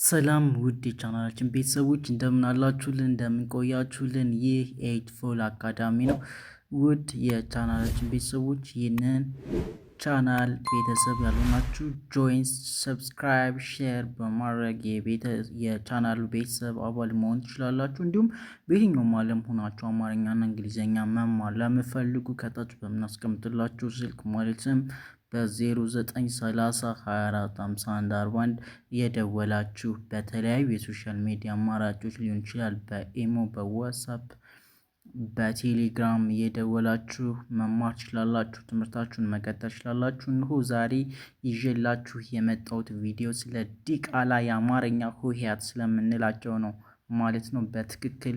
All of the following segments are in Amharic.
ሰላም ውድ የቻናላችን ቤተሰቦች እንደምን አላችሁልን? እንደምን ቆያችሁልን? ይህ ኤይት ፎል አካዳሚ ነው። ውድ የቻናላችን ቤተሰቦች ይህንን ቻናል ቤተሰብ ያልሆናችሁ ጆይን፣ ሰብስክራይብ፣ ሼር በማድረግ የቻናሉ ቤተሰብ አባል መሆን ትችላላችሁ። እንዲሁም በየትኛውም ዓለም ሆናችሁ አማርኛና እንግሊዝኛ መማር ለምፈልጉ ከታች በምናስቀምጥላችሁ ስልክ ማለትም በ0930245141 የደወላችሁ በተለያዩ የሶሻል ሚዲያ አማራጮች ሊሆን ይችላል። በኢሞ፣ በዋትስአፕ፣ በቴሌግራም የደወላችሁ መማር ትችላላችሁ። ትምህርታችሁን መቀጠል ትችላላችሁ። እንሆ ዛሬ ይዤላችሁ የመጣሁት ቪዲዮ ስለ ዲቃላ የአማርኛ ሆሄያት ስለምንላቸው ነው ማለት ነው። በትክክል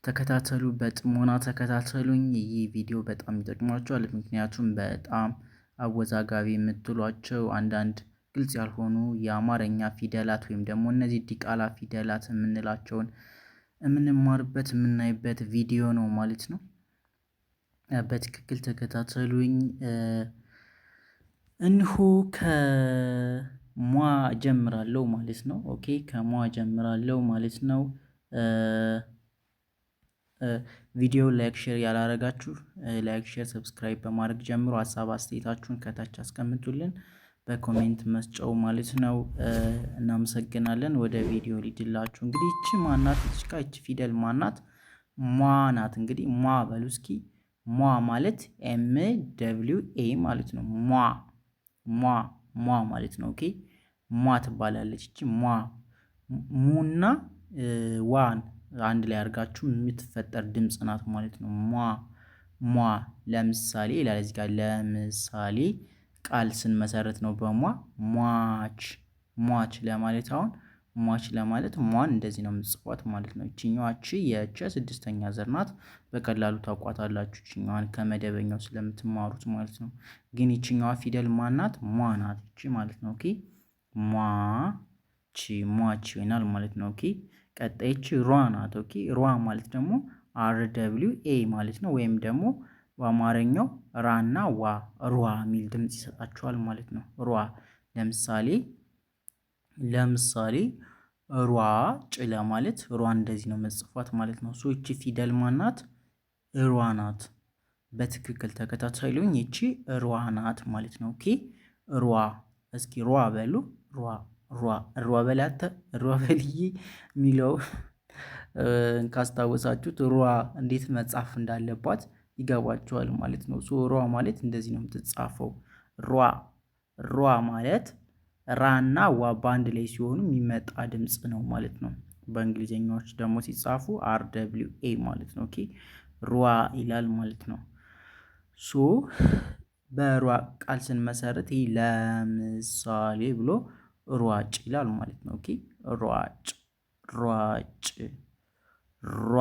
ተከታተሉ፣ በጥሞና ተከታተሉኝ። ይህ ቪዲዮ በጣም ይጠቅማችኋል። ምክንያቱም በጣም አወዛጋቢ የምትሏቸው አንዳንድ ግልጽ ያልሆኑ የአማርኛ ፊደላት ወይም ደግሞ እነዚህ ዲቃላ ፊደላት የምንላቸውን የምንማርበት የምናይበት ቪዲዮ ነው ማለት ነው። በትክክል ተከታተሉኝ። እንሆ ከሟ ጀምራለሁ ማለት ነው። ኦኬ ከሟ ጀምራለሁ ማለት ነው። ቪዲዮ ላይክ ሼር ያላረጋችሁ ላይክ ሼር ሰብስክራይብ በማድረግ ጀምሮ ሀሳብ አስተያየታችሁን ከታች አስቀምጡልን በኮሜንት መስጫው ማለት ነው። እናመሰግናለን። ወደ ቪዲዮ ሊድላችሁ እንግዲህ እቺ ማናት? እቺ ፊደል ማናት? ሟ ናት። እንግዲህ ሟ በሉ እስኪ። ሟ ማለት ኤም ደብሊው ኤ ማለት ነው። ሟ ሟ ሟ ማለት ነው። ኦኬ ሟ ትባላለች እቺ ሟ። ሙና ዋን አንድ ላይ አድርጋችሁ የምትፈጠር ድምጽ ናት ማለት ነው። ሟ ሟ ለምሳሌ ይላል እዚህ ጋር ለምሳሌ ቃል ስንመሰረት ነው በሟ ሟች ሟች ለማለት አሁን ሟች ለማለት ሟን እንደዚህ ነው የምትጽፏት ማለት ነው። እቺኛዋ እቺ የቸ ስድስተኛ ዘር ናት። በቀላሉ ታውቋታላችሁ እቺኛዋን ከመደበኛው ስለምትማሩት ማለት ነው። ግን እቺኛዋ ፊደል ማናት? ሟ ናት እቺ ማለት ነው። ኦኬ ሟ ቺ ሟች ይሆናል ማለት ነው። ኦኬ ቀጣይ እቺ ሯ ናት። ኦኬ ሯ ማለት ደግሞ አር ደብሊው ኤ ማለት ነው። ወይም ደግሞ በአማርኛው ራና ዋ ሯ የሚል ድምጽ ይሰጣችኋል ማለት ነው። ሯ ለምሳሌ ሯ ጭ ለማለት ሯ እንደዚህ ነው መጽፏት ማለት ነው። ሶ እቺ ፊደል ማናት? ሯ ናት። በትክክል ተከታተሉኝ። እቺ ሯ ናት ማለት ነው። ኦኬ ሯ እስኪ ሯ በሉ። ሯ በላተ ሯ በልዬ የሚለው ካስታወሳችሁት ሯ እንዴት መጻፍ እንዳለባት ይገባችኋል ማለት ነው። ሶ ሯ ማለት እንደዚህ ነው የምትጻፈው። ሯ ማለት ራና ዋ በአንድ ላይ ሲሆኑ የሚመጣ ድምጽ ነው ማለት ነው። በእንግሊዘኛዎች ደግሞ ሲጻፉ አር ደብሊው ኤ ማለት ነው። ኦኬ ሯ ይላል ማለት ነው። ሶ በሯ ቃል ስንመሰርት ይሄ ለምሳሌ ብሎ ሯጭ ይላል ማለት ነው። ኦኬ ሯጭ ሯ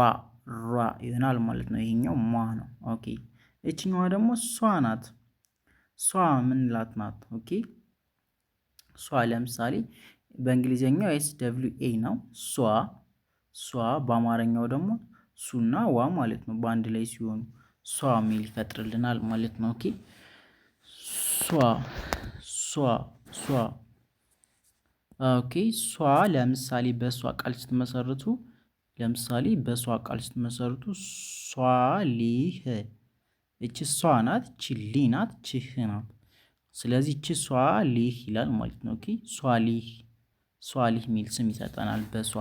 ይሆናል ማለት ነው። ይሄኛው ሟ ነው። ኦኬ እቺኛዋ ደግሞ ሷ ናት። ሷ ምንላት ናት? ኦኬ ሷ ለምሳሌ በእንግሊዘኛው ኤስ ደብሊው ኤ ነው። ሷ በአማርኛው ደግሞ ሱና ዋ ማለት ነው። በአንድ ላይ ሲሆኑ ሷ የሚል ይፈጥርልናል ማለት ነው። ኦኬ ሷ ኦኬ ሷ ለምሳሌ በሷ ቃል ስትመሰርቱ ሷሊህ እቺ ሷ ናት። እቺ ሊ ናት። እቺ ህ ናት። ስለዚህ እቺ ሷሊህ ይላል ማለት ነው። ኦኬ ሷሊህ የሚል ስም ይሰጠናል በሷ።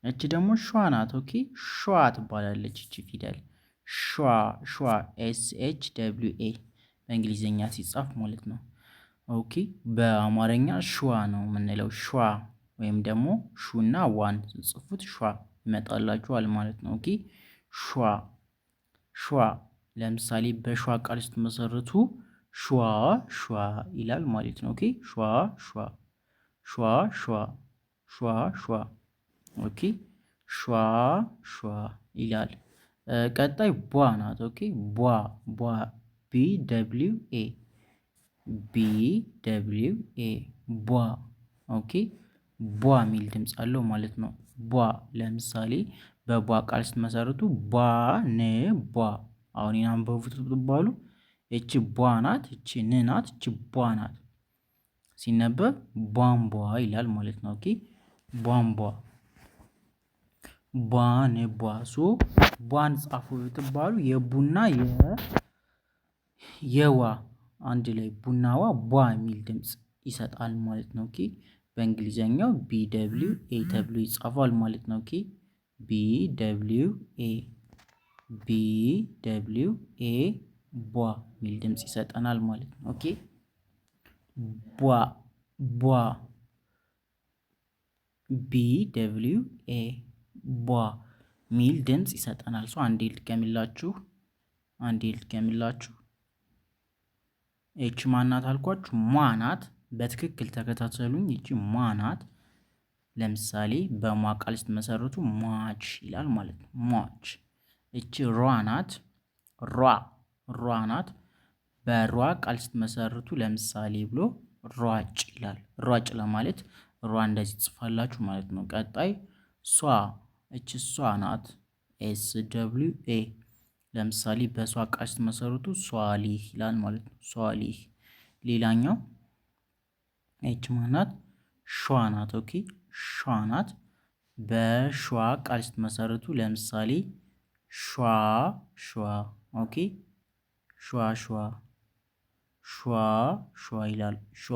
እቺ ደግሞ ሿ ናት። ኦኬ ሿ ትባላለች እቺ ፊደል ሿ ኤስ ኤች ደብሊው ኤ በእንግሊዘኛ ሲጻፍ ማለት ነው። ኦኬ በአማርኛ ሿ ነው የምንለው። ሿ ወይም ደግሞ ሹና ዋን ጽፉት ሿ ይመጣላችኋል ማለት ነው። ኦኬ ሿ ለምሳሌ በሿ ቃል ስትመሰርቱ ሿ ይላል ማለት ነው። ኦኬ ሿ ኦኬ ሿ ይላል። ቀጣይ ቧ ናት። ኦኬ ቧ ቢ ደብሊው ኤ ቧ ኦኬ ቧ የሚል ድምጽ አለው ማለት ነው። ቧ ለምሳሌ በቧ ቃል ስትመሰርቱ ቧ አሁን ያንበቡት ብትባሉ እቺ ቧ ናት። እቺ ን ናት። እቺ ቧ ናት። ሲነበብ ቧንቧ ይላል ማለት ነው። ኦኬ ቧንቧ ቧን ቧ ሶ ቧን ጻፉ ብትባሉ የቡና የዋ አንድ ላይ ቡናዋ ቧ የሚል ድምጽ ይሰጣል ማለት ነው። ኦኬ በእንግሊዘኛው ቢ ደብሊው ኤ ተብሎ ይጻፋል ማለት ነው። ኦኬ ቢ ደብሊው ኤ ቢ ደብሊው ኤ ቧ የሚል ድምጽ ይሰጠናል ማለት ነው። ኦኬ ቧ ቧ ቢ ደብሊው ኤ ቧ ሚል ድምጽ ይሰጠናል። ሶ አንዴ ልድገምላችሁ። ይቺ ማናት አልኳችሁ? ሟ ናት። በትክክል ተከታተሉኝ። ይቺ ሟ ናት። ለምሳሌ በሟ ቃል ስትመሰርቱ ሟች ይላል ማለት ነው። ሟች። ይቺ ሯ ናት። ሯ ናት። በሯ ቃል ስትመሰርቱ ለምሳሌ ብሎ ሯጭ ይላል። ሯጭ ለማለት ሯ እንደዚህ ትጽፋላችሁ ማለት ነው። ቀጣይ ሷ። እቺ ሷ ናት። ኤስ ደብሊው ኤ ለምሳሌ በሷ ቃል ስትመሰርቱ ሷሊህ ይላል ማለት ነው። ሷሊህ። ሌላኛው እቺ ማናት? ሿ ናት። ኦኬ ሿ ናት። በሿ ቃል ስትመሰርቱ ለምሳሌ ሿ ኦኬ ሿ ይላል። ሿ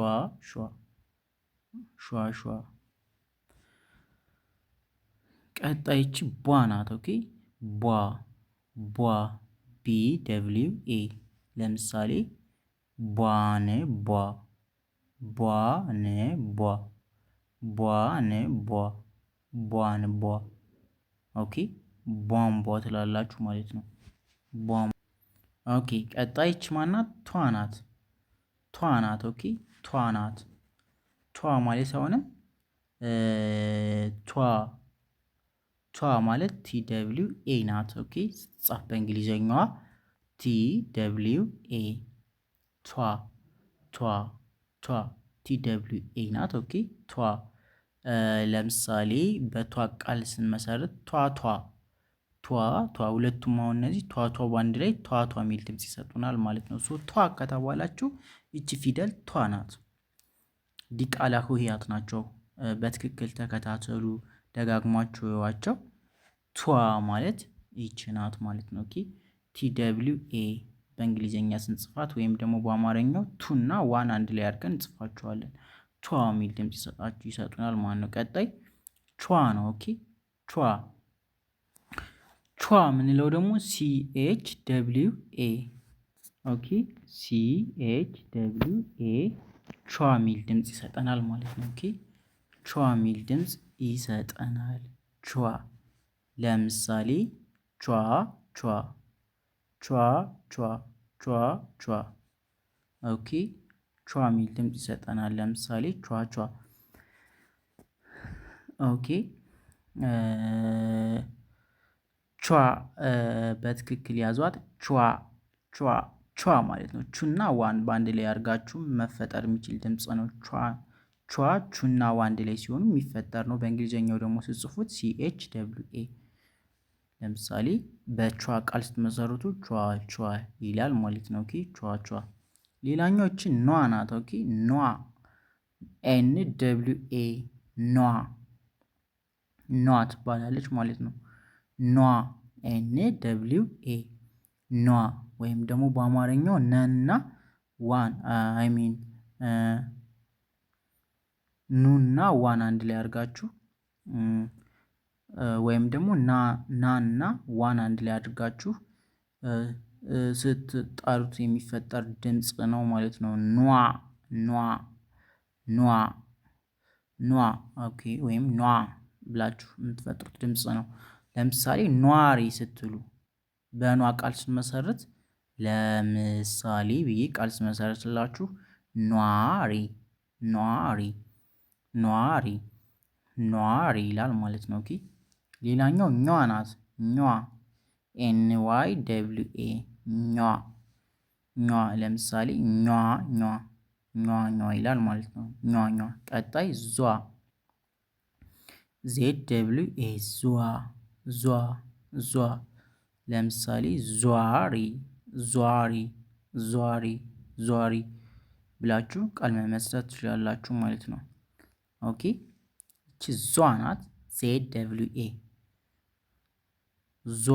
ቀጣይች ቧ ናት። ኦኬ ቧ ቢ ደብሊው ኤ ለምሳሌ ቧን ቧ ኦኬ ቧንቧ ትላላችሁ ማለት ነው። ኦኬ ቀጣይች ማናት? ቷ ናት። ኦኬ ቷ ናት። ቷ ማለት አሁንም ቷ ማለት ቲ ደብሊው ኤ ናት። ኦኬ ስትጻፍ በእንግሊዘኛዋ ቲ ደብሊው ኤ ቷ ቲ ደብሊው ኤ ናት። ኦኬ ቷ ለምሳሌ በቷ ቃል ስንመሰርት ቷ ሁለቱም አሁን እነዚህ ቷ በአንድ ላይ ቷ የሚል ድምጽ ይሰጡናል ማለት ነው። ሶ ቷ ከተባላችሁ ይቺ ፊደል ቷ ናት። ዲቃላ ሆሄያት ናቸው። በትክክል ተከታተሉ፣ ደጋግሟችሁ እዩዋቸው። ቷ ማለት ይቺ ናት ማለት ነው። ኦኬ ቲ ደብሊው ኤ በእንግሊዘኛ ስንጽፋት ወይም ደግሞ በአማርኛው ቱና ዋን አንድ ላይ አድርገን እንጽፋቸዋለን። ቷ የሚል ድምጽ ይሰጡናል ማለት ነው። ቀጣይ ቿ ነው። ኦኬ ቿ የምንለው ደግሞ ሲኤች ደብሊው ኤ ኦኬ ሲኤች ደብሊው ኤ ቿ የሚል ድምጽ ይሰጠናል ማለት ነው። ኦኬ ቿ የሚል ድምጽ ይሰጠናል። ቿ ለምሳሌ ቿ ኦኬ ቿ የሚል ድምጽ ይሰጠናል። ለምሳሌ ቿ ኦኬ ቿ በትክክል ያዟት። ቿ ማለት ነው። ቹና ዋን በአንድ ላይ አድርጋችሁ መፈጠር የሚችል ድምጽ ነው። ቹና ዋን አንድ ላይ ሲሆኑ የሚፈጠር ነው። በእንግሊዘኛው ደግሞ ስትጽፉት ሲኤች ደብሊው ኤ ለምሳሌ በቿ ቃል ስትመሰርቱ ቿ ይላል ማለት ነው። ኦኬ ቿ ሌላኛው እቺ ኗ ናት። ኦኬ ኗ ኤን ደብሊው ኤ ኗ ትባላለች ማለት ነው። ኗ ኤን ደብሊው ኤ ኗ ወይም ደግሞ በአማርኛው ነና ዋን አይ ሚን ኑና ዋን አንድ ላይ አድርጋችሁ ወይም ደግሞ ናና ዋን አንድ ላይ አድርጋችሁ ስትጣሩት የሚፈጠር ድምጽ ነው ማለት ነው። ኗ ኦኬ ወይም ኗ ብላችሁ የምትፈጥሩት ድምጽ ነው። ለምሳሌ ኗሪ ስትሉ በኗ ቃል ስመሰርት ለምሳሌ ብዬ ቃል ስመሰርትላችሁ ኗሪ ይላል ማለት ነው። ኦኬ ሌላኛው ኟ ናት። ኟ ኤን ዋይ ደብሊው ኤ ኟ ለምሳሌ ኟ ይላል ማለት ነው። ኟ ቀጣይ ዟ ዜድ ደብሊው ኤ ዟ ለምሳሌ ዟሪ ብላችሁ ቃል መመስረት ትችላላችሁ ማለት ነው። ኦኬ እቺ ዟ ናት። ZWA ዟ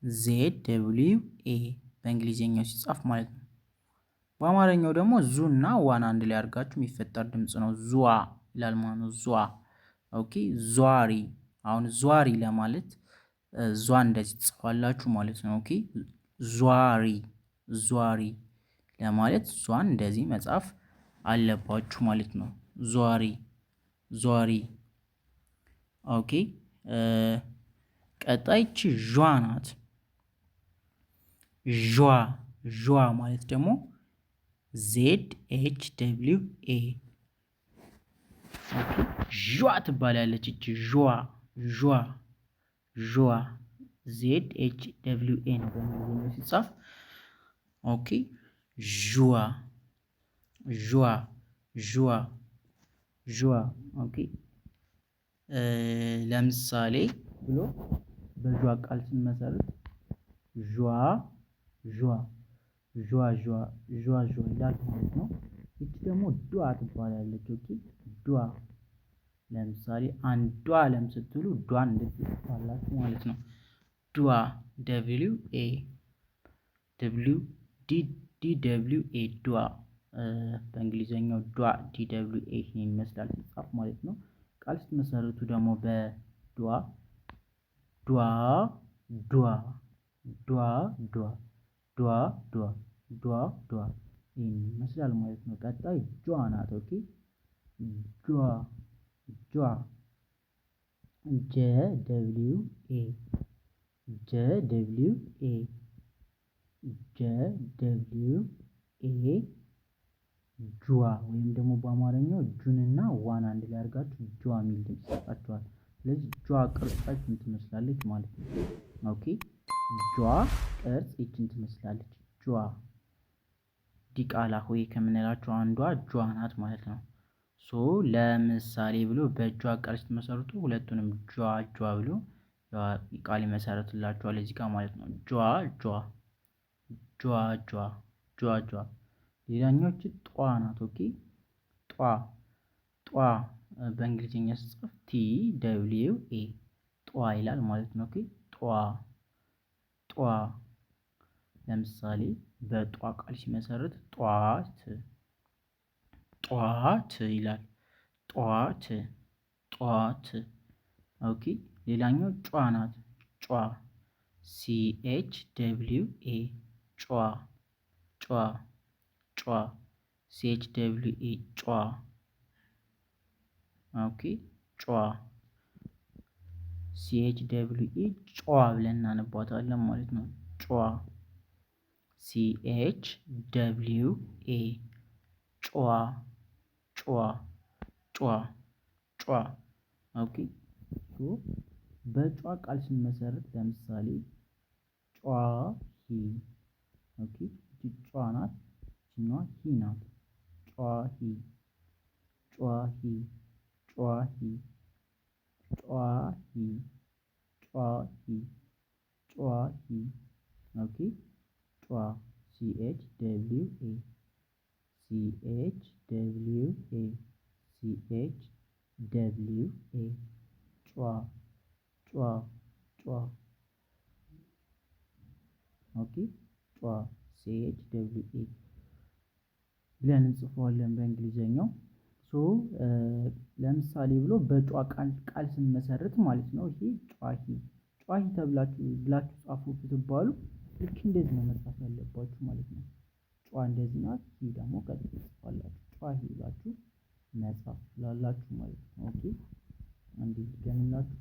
ZWA በእንግሊዝኛው ሲጻፍ ማለት ነው። በአማርኛው ደግሞ ዙ እና ዋን አንድ ላይ አድርጋችሁ የሚፈጠር ድምፅ ነው። ዟ ይላል ማለት ነው። ዟ ኦኬ። ዟሪ አሁን ዟሪ ለማለት ዟ እንደዚህ ትጽፋላችሁ ማለት ነው። ኦኬ ዟሪ ዟሪ ለማለት ዟን እንደዚህ መጻፍ አለባችሁ ማለት ነው። ዟሪ ዟሪ ኦኬ። ቀጣይ ቺ ዣ ናት። ዣ ዣ ማለት ደግሞ ZHWA ዣ ትባላለች። እቺ ዣ ዣ ዣ ZHWA ነው በእንግሊዝኛው ሲጻፍ። ኦኬ ዥዋ ዥዋ ዥዋ ዥዋ ኦኬ። ለምሳሌ ብሎ በዥዋ ቃል ስንመሰርት ዥዋ ዥዋ ዥዋ ዥዋ ዥዋ ዥዋ ይላል ማለት ነው። እቺ ደግሞ ዷ ትባላለች። ኦኬ ዷ ለምሳሌ አንዷ አለም ስትሉ ዷን እንደዚህ ትጽፋላችሁ ማለት ነው። ዷ WA DWA ዷ በእንግሊዘኛው ዷ DWA ይሄን ይመስላል ሲጻፍ ማለት ነው። ቃል ስትመሰርቱ ደግሞ በዷ ዷ ዷ ዷ ዷ ዷ ዷ ዷ ዷ ይሄን ይመስላል ማለት ነው። ቀጣይ ጇ ናት። ኦኬ ጇ ጇ JWA JWA JWA ጇ ወይም ደግሞ በአማርኛው ጁንና ዋን አንድ ላይ አድርጋችሁ ጇ የሚል ድምጽ ይሰጣችኋል። ስለዚህ ጇ ቅርጻችን ትመስላለች ማለት ነው። ኦኬ ጇ ቅርጽ ይችን ትመስላለች። ጇ ዲቃላ ሆይ ከምንላቸው አንዷ ጇ ናት ማለት ነው። ሶ ለምሳሌ ብሎ በጇ ቃል ስትመሰርቱ ሁለቱንም ጇ ጇ ብሎ ቃል ይመሰርትላችኋል እዚህ ጋር ማለት ነው። ጇ ጇ ጇ ጇ ጇ ጇ ሌላኛው ጧ ናት። ኦኬ ጧ ጧ በእንግሊዝኛ ሲጻፍ TWA ጧ ይላል ማለት ነው። ኦኬ ጧ ጧ ለምሳሌ በጧ ቃል ሲመሰርት ጧት ጧት ይላል። ጧት ጧት ኦኬ ሌላኛው ጯ ናት። ጯ CHWA ጯ ጯ ጯ CHWA ጯ ኦኬ ጯ CHWA ጯ ብለን እናነባታለን ማለት ነው። ጯ CHWA ጯ ጯ ጯ ጯ ኦኬ በጯ ቃል ስንመሰርት ለምሳሌ ጯ ሂ ኦኬ ጯ ናት። ይችኛዋ ሂ ናት። ጯ ሂ ጯ ሂ ጯ ሂ ጯ ሂ ጯ ሂ ጯ ሂ ኦኬ ጯ CHWA CHWA CHWA ጯ ጯ ጯ ኦኬ ጯ CHWA ብለን እንጽፈዋለን በእንግሊዘኛው። ሶ ለምሳሌ ብሎ በጯ ቃል ስንመሰርት ማለት ነው። ይሄ ጯሂ ጯሂ ተብላችሁ ብላችሁ ጻፉ ብትባሉ ልክ እንደዚህ ነው መጻፍ ያለባችሁ ማለት ነው። ጯ እንደዚህ ናት። ይሄ ደግሞ ቀጥታ ትጽፋላችሁ። ጯሂ ብላችሁ መጻፍ ትችላላችሁ ማለት ነው። ኦኬ አንዴ ልድገምላችሁ።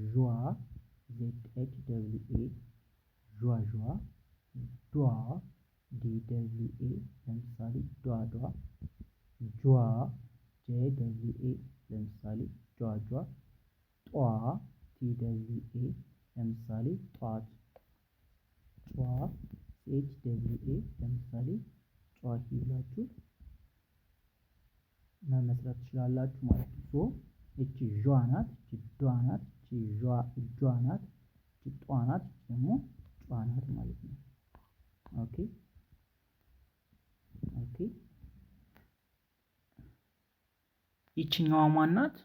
ዟ ZHWA ዟ ዟ ዷ DWA ለምሳሌ ዷ ዷ ጇ JWA ለምሳሌ ጇ ጇ ጧ TWA ለምሳሌ ጧት ጯ CHWA ለምሳሌ ጯሂ ብላችሁ መመስረት ትችላላችሁ ማለት ነው። ሶ እቺ ዟ ናት። እቺ ዷ ናት። እቺ ጇ ናት። እቺ ጧ ናት። ደግሞ ጯ ናት ማለት ነው። ኦኬ ኦኬ ይችኛዋ ማናት?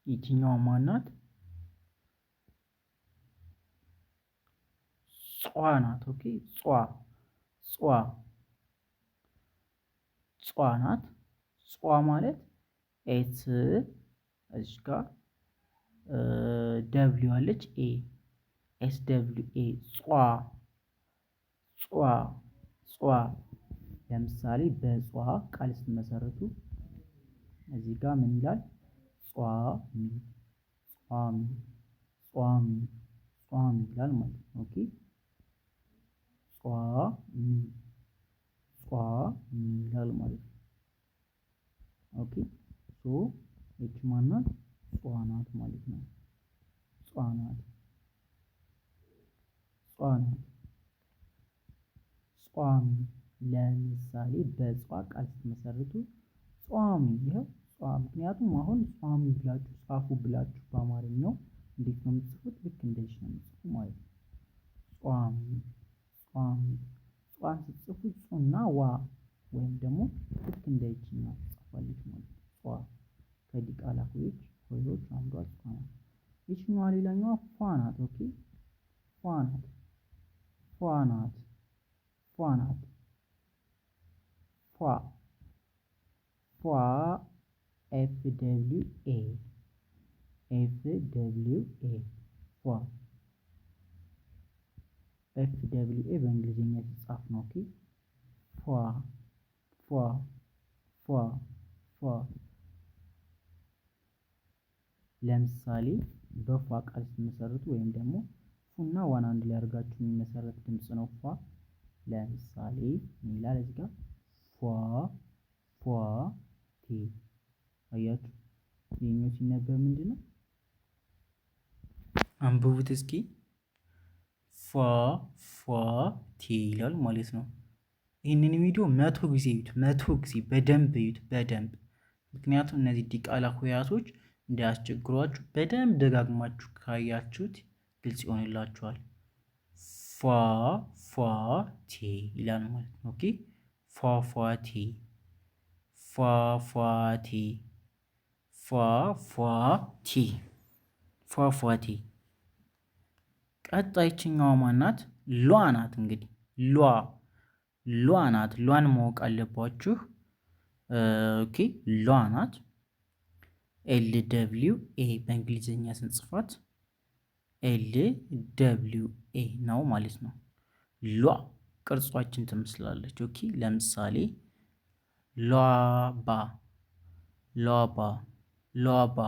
ይችኛዋ ማናት? ጿ ናት። ኦኬ ጿ ጿ ጿ ናት። ጿ ማለት ኤስ እዚህ ጋር ደብሊው አለች ኤ ኤስ ደብሊው ኤ ጿ ጿ ጿ። ለምሳሌ በጿ ቃል ስትመሰርቱ እዚህ ጋር ምን ይላል? ጿሚ ጿሚ ጿሚ ጿሚ ይላል ማለት ነው። ኦኬ ጿሚ ጿሚ ይላል ማለት ነው። ኦኬ ሶ እቺ ማናት? ጿ ናት ማለት ነው። ጿ ናት ጿ ናት። ጿሚ ለምሳሌ በጿ ቃል ስትመሰርቱ ጿሚ ይኸው ጿ። ምክንያቱም አሁን ጿሚ ብላችሁ ጻፉ ብላችሁ በአማርኛው እንዴት ነው የምትጽፉት? ልክ እንደዚህ ነው የምትጽፉ ማለት ነው። ጿሚ ጿሚ ጿን ስትጽፉ ጹና ዋ ወይም ደግሞ ልክ እንደዚህና ትጽፋለች ማለት ነው። ጿ ከዲቃላ ሆሄዎች አንዷ ጿ ናት። ይችኛዋ ሌላኛዋ ፏ ናት። ኦኬ ፏ ናት ፏ ናት ፏ ናት ፏ ፏ ኤፍ ደብሊው ኤ ኤፍ ደብሊው ኤ ፏ ኤፍ ደብሊው ኤ በእንግሊዝኛ ሲጻፍ ነው። ኦኬ ፏ ፏ ፏ ፏ። ለምሳሌ በፏ ቃል ስትመሰርቱ ወይም ደግሞ ፉና ዋን አንድ ላይ አድርጋችሁ የሚመሰረት ድምጽ ነው ፏ። ለምሳሌ ምን ይላል እዚህ ጋር? ፏ ፏ ቴ። አያችሁ ይሄኛው ሲነበብ ምንድነው? አንብቡት እስኪ። ፏ ፏ ቴ ይላል ማለት ነው። ይህንን ቪዲዮ 100 ጊዜ እዩት፣ 100 ጊዜ በደንብ እዩት፣ በደንብ ምክንያቱም እነዚህ ዲቃላ ሆሄያቶች እንዳያስቸግሯችሁ በደንብ ደጋግማችሁ ካያችሁት ግልጽ ይሆንላችኋል። ፏ ፏ ቴ ይላል ማለት ነው። ኦኬ ፏ ፏ ቴ ፏ ፏ ቴ ፏ ፏ ቴ ፏ ፏ ቴ። ቀጣይችኛዋ ማናት? ሏ ናት። እንግዲህ ሏ ናት። ሏን ማወቅ አለባችሁ። ኦኬ ሏ ናት። ኤል ደብሊው ኤ በእንግሊዝኛ ስንጽፋት ኤል ደብሊው ኤ ነው ማለት ነው። ሏ ቅርጿችን ትመስላለች። ኦኬ ለምሳሌ ሏባ ሏባ ሏባ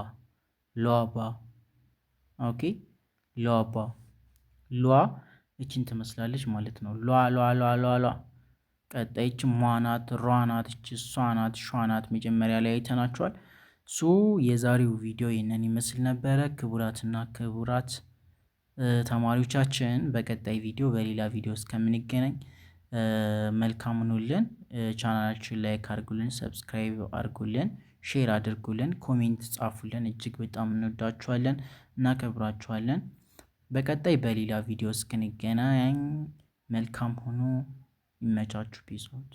ሏባ። ኦኬ ሏባ ሏ እችን ትመስላለች ማለት ነው። ሏ ሏ ሏ ሏ ሏ። ቀጣይች ሟ ናት፣ ሯ ናት፣ እች ሷ ናት፣ ሿ ናት። መጀመሪያ ላይ አይተናቸዋል። ሶ የዛሬው ቪዲዮ ይህንን ይመስል ነበረ። ክቡራትና ክቡራት ተማሪዎቻችን በቀጣይ ቪዲዮ በሌላ ቪዲዮ እስከምንገናኝ መልካም ሁኑልን። ቻናላችን ላይክ አድርጉልን፣ ሰብስክራይብ አድርጉልን፣ ሼር አድርጉልን፣ ኮሜንት ጻፉልን። እጅግ በጣም እንወዳችኋለን፣ እናከብራችኋለን። በቀጣይ በሌላ ቪዲዮ እስክንገናኝ መልካም ሁኑ። ይመቻችሁ። ፒስ አውት።